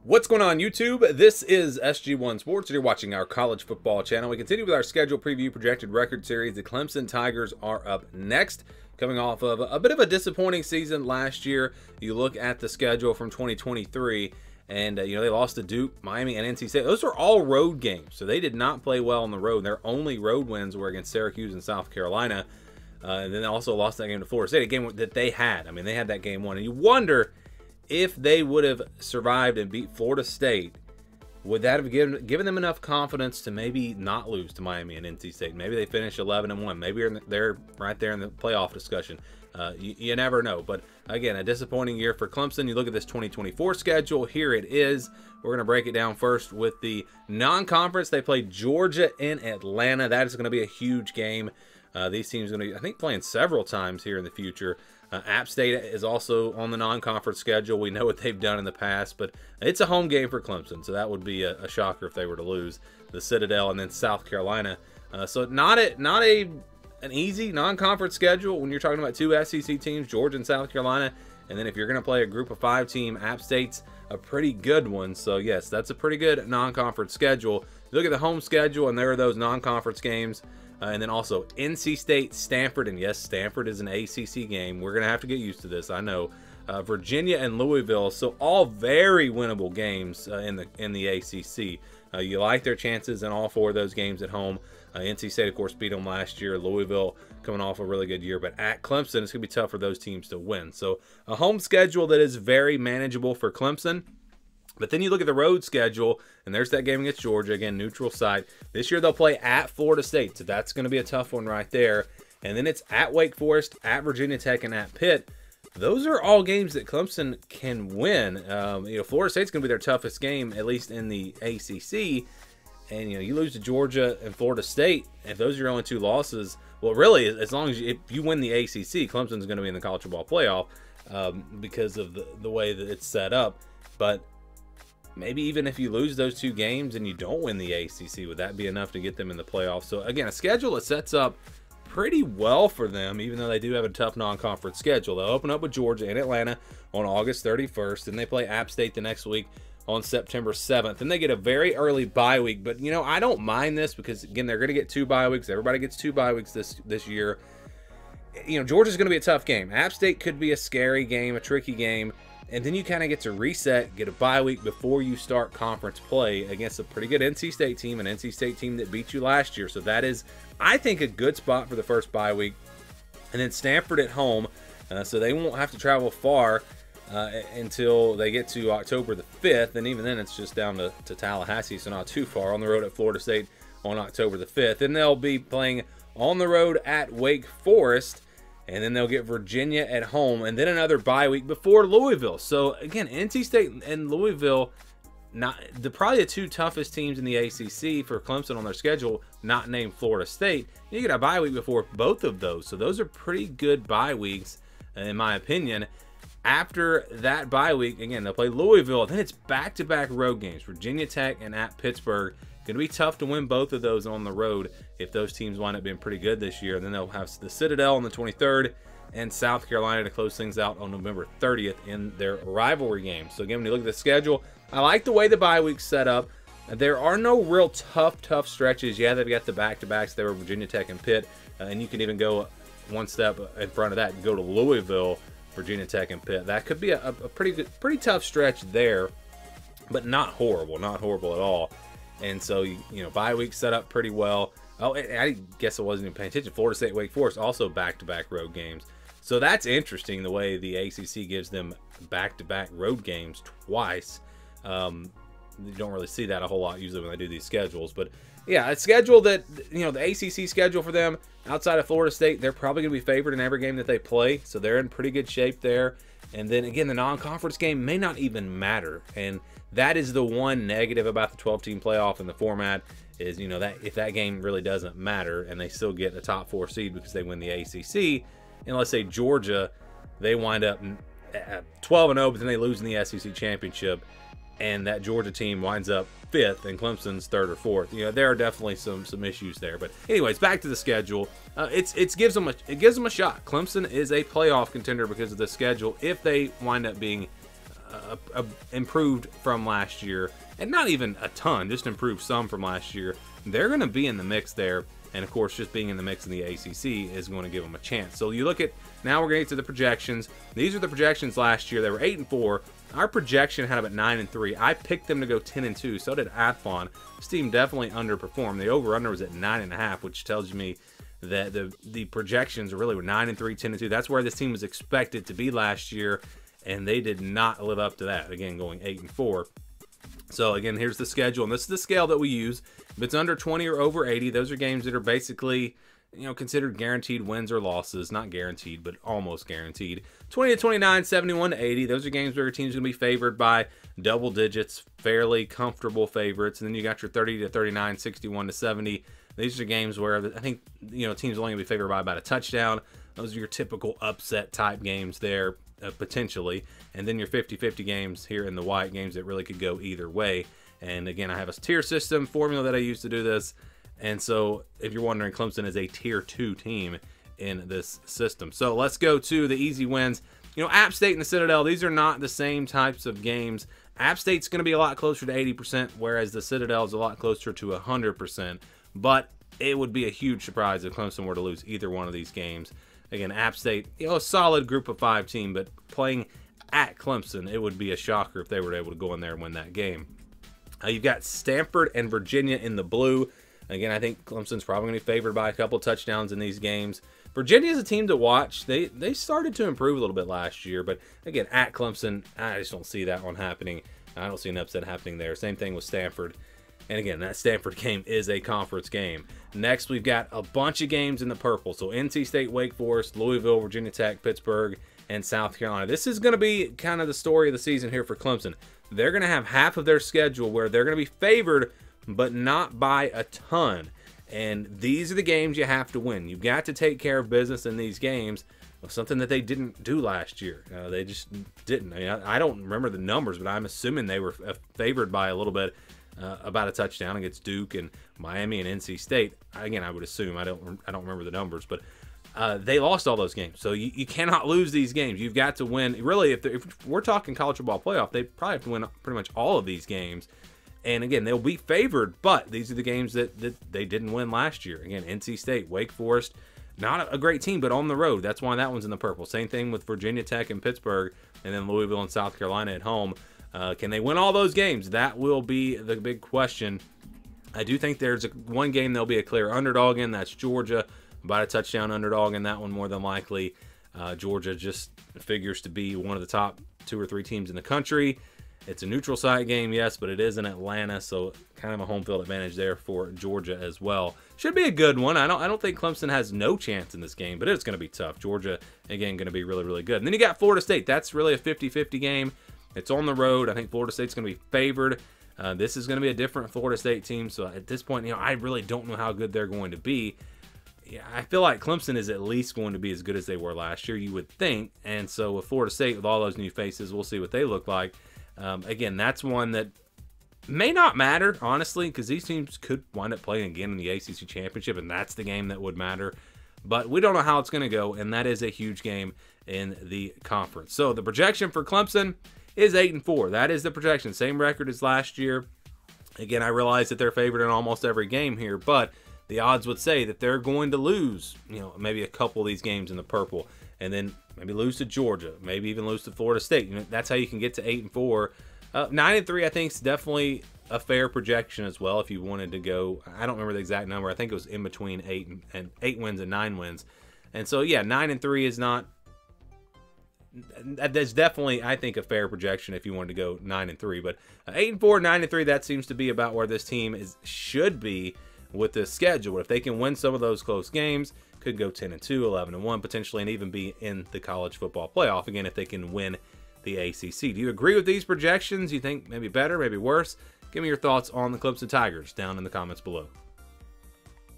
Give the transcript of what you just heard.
What's going on, YouTube? This is SG1 Sports. You're watching our college football channel. We continue with our schedule preview projected record series. The Clemson Tigers are up next, coming off of a bit of a disappointing season last year. You look at the schedule from 2023, and they lost to Duke, Miami, and NC State. Those are all road games, so they did not play well on the road. Their only road wins were against Syracuse and South Carolina, and then they also lost that game to Florida State, a game that they had. I mean, they had that game won, and you wonder if they would have survived and beat Florida State, would that have given them enough confidence to maybe not lose to Miami and NC State? Maybe they finish 11-1. Maybe they're right there in the playoff discussion. You never know. But again, a disappointing year for Clemson. You look at this 2024 schedule. Here it is. We're going to break it down first with the non-conference. They play Georgia in Atlanta. That is going to be a huge game. These teams are going to be, I think, playing several times here in the future. App State is also on the non-conference schedule. We know what they've done in the past, but it's a home game for Clemson, so that would be a shocker if they were to lose. The Citadel and then South Carolina. So not an easy non-conference schedule when you're talking about two SEC teams, Georgia and South Carolina. And then if you're going to play a group of 5 team, App State's a pretty good one. So yes, that's a pretty good non-conference schedule. Look at the home schedule, and there are those non-conference games. And then also NC State, Stanford, and yes, Stanford is an ACC game. We're going to have to get used to this, I know. Virginia and Louisville, so all very winnable games in the ACC. You like their chances in all 4 of those games at home. NC State, of course, beat them last year. Louisville coming off a really good year, but at Clemson, it's going to be tough for those teams to win. So a home schedule that is very manageable for Clemson. But then you look at the road schedule, and there's that game against Georgia, again, neutral site. This year they'll play at Florida State, so that's going to be a tough one right there. And then it's at Wake Forest, at Virginia Tech, and at Pitt. Those are all games that Clemson can win. Florida State's going to be their toughest game, at least in the ACC. And, you lose to Georgia and Florida State. If those are your only 2 losses, well, really, as long as if you win the ACC, Clemson's going to be in the college football playoff because of the way that it's set up. But maybe even if you lose those 2 games and you don't win the ACC, would that be enough to get them in the playoffs? So again, a schedule that sets up pretty well for them, even though they do have a tough non-conference schedule. They'll open up with Georgia and Atlanta on August 31st, and they play App State the next week on September 7th. And they get a very early bye week, but I don't mind this because again, they're going to get 2 bye weeks. Everybody gets 2 bye weeks this year. Georgia's going to be a tough game. App State could be a scary game, a tricky game. And then you kind of get to reset, get a bye week before you start conference play against a pretty good NC State team, an NC State team that beat you last year. So that is, I think, a good spot for the first bye week. And then Stanford at home, so they won't have to travel far until they get to October the 5th. And even then, it's just down to Tallahassee, so not too far. On the road at Florida State on October the 5th. And they'll be playing on the road at Wake Forest. And then they'll get Virginia at home, and then another bye week before Louisville. So again, NC State and Louisville, probably the 2 toughest teams in the ACC for Clemson on their schedule, not named Florida State. You get a bye week before both of those, so those are pretty good bye weeks, in my opinion. After that bye week, again, they'll play Louisville. Then it's back-to-back road games, Virginia Tech and at Pittsburgh. Going to be tough to win both of those on the road if those teams wind up being pretty good this year. Then they'll have the Citadel on the 23rd and South Carolina to close things out on November 30th in their rivalry game. So again, when you look at the schedule, I like the way the bye week's set up. There are no real tough stretches. Yeah, they've got the back-to-backs there with Virginia Tech and Pitt, and you can even go one step in front of that and go to Louisville, Virginia Tech and Pitt. That could be a pretty tough stretch there, but not horrible at all. And so, bye week set up pretty well. Oh, I guess I wasn't even paying attention. Florida State, Wake Forest, also back-to-back road games. So that's interesting, the way the ACC gives them back-to-back road games twice. You don't really see that a whole lot usually when they do these schedules. But, yeah, a schedule that, the ACC schedule for them, outside of Florida State, they're probably going to be favored in every game that they play. So they're in pretty good shape there. And then, again, the non-conference game may not even matter. And that is the one negative about the 12-team playoff and the format is, that if that game really doesn't matter and they still get a top 4 seed because they win the ACC, and let's say Georgia, they wind up 12-0, but then they lose in the SEC championship, and that Georgia team winds up 5th and Clemson's 3rd or 4th. There are definitely some issues there. But anyways, back to the schedule. It gives them a shot. Clemson is a playoff contender because of the schedule if they wind up being improved from last year, and not even a ton, just improved some from last year, they're going to be in the mix there. And of course, just being in the mix in the ACC is going to give them a chance. So you look at, now we're going to get to the projections. These are the projections last year. They were 8-4. Our projection had them at 9-3. I picked them to go 10-2. So did Athlon. This team definitely underperformed. The over/under was at 9.5, which tells me that the projections really were 9-3, 10-2. That's where this team was expected to be last year, and they did not live up to that. Again, going 8-4. So again, here's the schedule, and this is the scale that we use. If it's under 20 or over 80, those are games that are basically, considered guaranteed wins or losses. Not guaranteed, but almost guaranteed. 20-29, 71-80, those are games where your team's going to be favored by double digits, fairly comfortable favorites. And then you got your 30-39, 61-70. These are games where I think, teams only going to be favored by about a touchdown. Those are your typical upset type games there. Potentially, and then your 50-50 games here in the white, games that really could go either way. And again, I have a tier system formula that I use to do this, and so if you're wondering, Clemson is a tier 2 team in this system. So let's go to the easy wins. App State and the Citadel, these are not the same types of games. App State's going to be a lot closer to 80%, whereas the Citadel is a lot closer to 100%, but it would be a huge surprise if Clemson were to lose either one of these games. Again, App State, a solid group of 5 team, but playing at Clemson, it would be a shocker if they were able to go in there and win that game. You've got Stanford and Virginia in the blue. Again, I think Clemson's probably going to be favored by a couple touchdowns in these games. Virginia is a team to watch. They started to improve a little bit last year, but again, at Clemson, I just don't see that one happening. I don't see an upset happening there. Same thing with Stanford. And again, that Stanford game is a conference game. Next, we've got a bunch of games in the purple. So NC State, Wake Forest, Louisville, Virginia Tech, Pittsburgh, and South Carolina. This is going to be kind of the story of the season here for Clemson. They're going to have half of their schedule where they're going to be favored, but not by a ton. And these are the games you have to win. You've got to take care of business in these games. Something that they didn't do last year. They just didn't. I don't remember the numbers, but I'm assuming they were favored by a little bit. About a touchdown against Duke and Miami and NC State. Again, I would assume. I don't remember the numbers, but they lost all those games. So you cannot lose these games. You've got to win. Really, if we're talking college football playoff, they probably have to win pretty much all of these games. And again, they'll be favored, but these are the games that they didn't win last year. Again, NC State, Wake Forest, not a great team, but on the road. That's why that one's in the purple. Same thing with Virginia Tech and Pittsburgh, and then Louisville and South Carolina at home. Can they win all those games? That will be the big question. I do think there's one game they'll be a clear underdog in. That's Georgia, about a touchdown underdog in that one more than likely. Georgia just figures to be one of the top 2 or 3 teams in the country. It's a neutral site game, yes, but it is in Atlanta, so kind of a home field advantage there for Georgia as well. Should be a good one. I don't think Clemson has no chance in this game, but it's going to be tough. Georgia, again, going to be really, really good. And then you got Florida State. That's really a 50-50 game. It's on the road. I think Florida State's going to be favored. This is going to be a different Florida State team, so at this point, I really don't know how good they're going to be. Yeah, I feel like Clemson is at least going to be as good as they were last year, you would think. And so with Florida State, with all those new faces, we'll see what they look like. Again, that's one that may not matter, honestly, because these teams could wind up playing again in the ACC Championship, and that's the game that would matter. But we don't know how it's going to go, and that is a huge game in the conference. So the projection for Clemson is 8-4. That is the projection. Same record as last year. Again, I realize that they're favored in almost every game here, but the odds would say that they're going to lose, maybe a couple of these games in the purple, and then maybe lose to Georgia, maybe even lose to Florida State. That's how you can get to 8-4. 9-3, I think, is definitely a fair projection as well. If you wanted to go, I don't remember the exact number. I think it was in between 8 wins and 9 wins. And so, yeah, 9-3 is not. That's definitely, I think, a fair projection if you wanted to go 9-3. But 8-4, 9-3, that seems to be about where this team should be with this schedule. If they can win some of those close games, could go 10-2, 11-1 potentially, and even be in the college football playoff again if they can win the ACC. Do you agree with these projections? You think maybe better, maybe worse? Give me your thoughts on the Clemson Tigers down in the comments below.